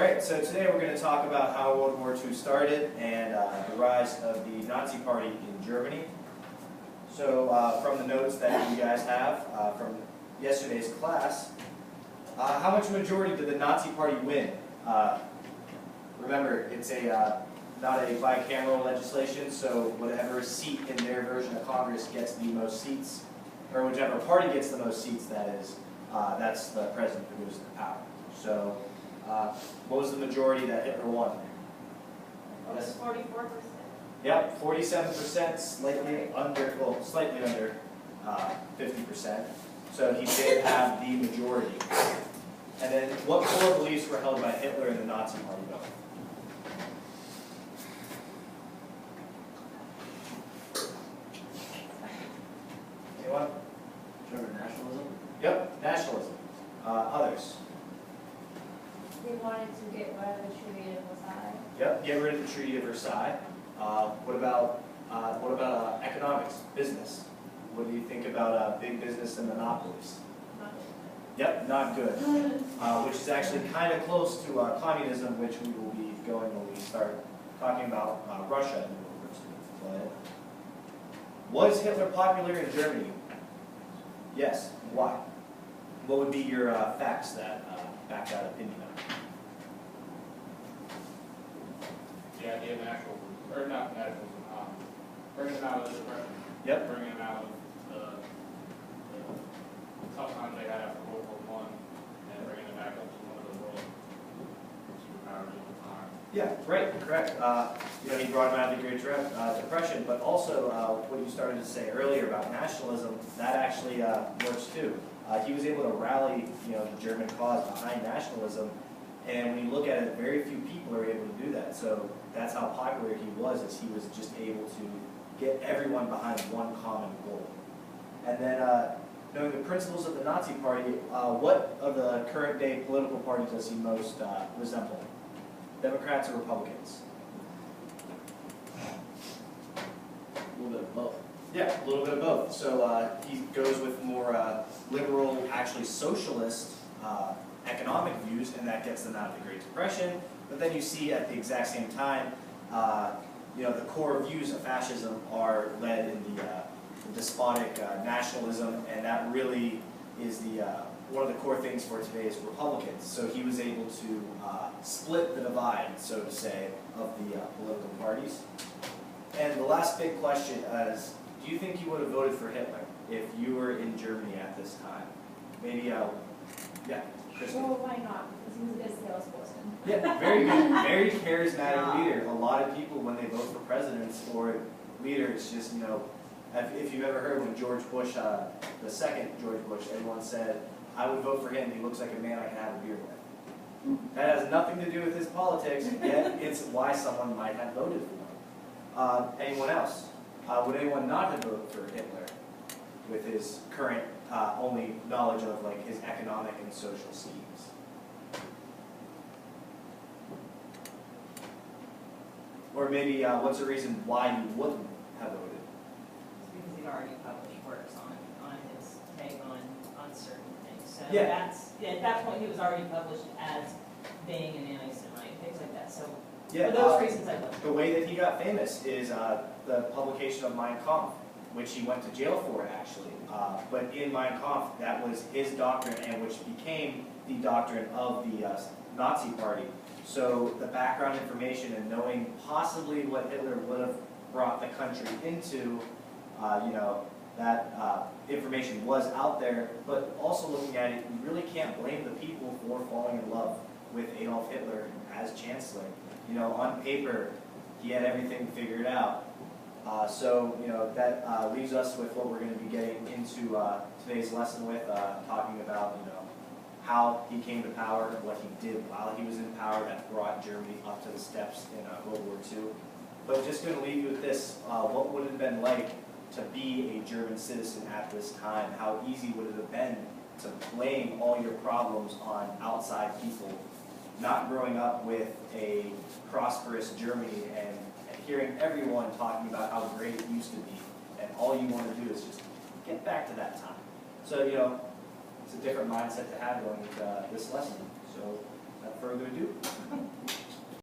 Alright, so today we're going to talk about how World War II started and the rise of the Nazi Party in Germany. So from the notes that you guys have from yesterday's class, how much majority did the Nazi Party win? Remember, it's not a bicameral legislation, so whatever seat in their version of Congress gets the most seats, or whichever party gets the most seats, that is, that's the president who goes to power. So, what was the majority that Hitler won? Yes. 44%. Yep, 47%, slightly under 50%. So he did have the majority. And then, what core beliefs were held by Hitler and the Nazi Party though? Anyone? German nationalism? Yep, nationalism. Others? They wanted to get rid of the Treaty of Versailles. Yep, get rid of the Treaty of Versailles. What about economics, business? What do you think about big business and monopolies? Yep, not good. Which is actually kind of close to communism, which we will be going when we start talking about Russia in World War II. But was Hitler popular in Germany? Yes. Why? What would be your facts that back that opinion up? The idea of nationalism, or not nationalism, bringing them out of the depression. Yep. Bringing them out of the tough times they had after World War I, and bringing them back up to one of the world superpowers at the time. Yeah, right, correct. He brought him out of the Great Depression, but also what you started to say earlier about nationalism, that actually works too. He was able to rally, the German cause behind nationalism, and when you look at it, very few people are able to do that. So that's how popular he was, is he was just able to get everyone behind one common goal. And then, knowing the principles of the Nazi Party, what of the current day political parties does he most resemble? Democrats or Republicans? A little bit of both. Yeah, a little bit of both. So he goes with more liberal, actually socialist economic views, and that gets them out of the Great Depression. But then you see at the exact same time, the core views of fascism are led in the despotic nationalism, and that really is one of the core things for today's Republicans. So he was able to split the divide, so to say, of the political parties. And the last big question is, do you think you would have voted for Hitler if you were in Germany at this time? Maybe, yeah, Kristen. Well, why not? Because he was a good salesperson. Yeah, very good, very charismatic leader. A lot of people, when they vote for presidents or leaders, just, if you've ever heard when George Bush, the second George Bush, everyone said, I would vote for him, he looks like a man I can have a beer with. That has nothing to do with his politics, yet it's why someone might have voted for him. Anyone else? Would anyone not have voted for Hitler with his current only knowledge of his economic and social schemes? Or maybe what's the reason why you wouldn't have voted? It's because he'd already published works on his take on certain things. So Yeah. at that point he was already published as being an anti-Semite, things like that. So Yeah, for those reasons I voted. the way that he got famous is the publication of Mein Kampf, which he went to jail for actually. But in Mein Kampf, that was his doctrine, and which became the doctrine of the Nazi Party. So the background information and knowing possibly what Hitler would have brought the country into, that information was out there. But also looking at it, you really can't blame the people for falling in love with Adolf Hitler as Chancellor. On paper, he had everything figured out. That leaves us with what we're going to be getting into today's lesson with, talking about, how he came to power, what he did while he was in power that brought Germany up to the steps in World War II. But just going to leave you with this, what would it have been like to be a German citizen at this time? How easy would it have been to blame all your problems on outside people? Not growing up with a prosperous Germany and hearing everyone talking about how great it used to be, and all you want to do is just get back to that time. So, it's a different mindset to have going into this lesson. So Without further ado,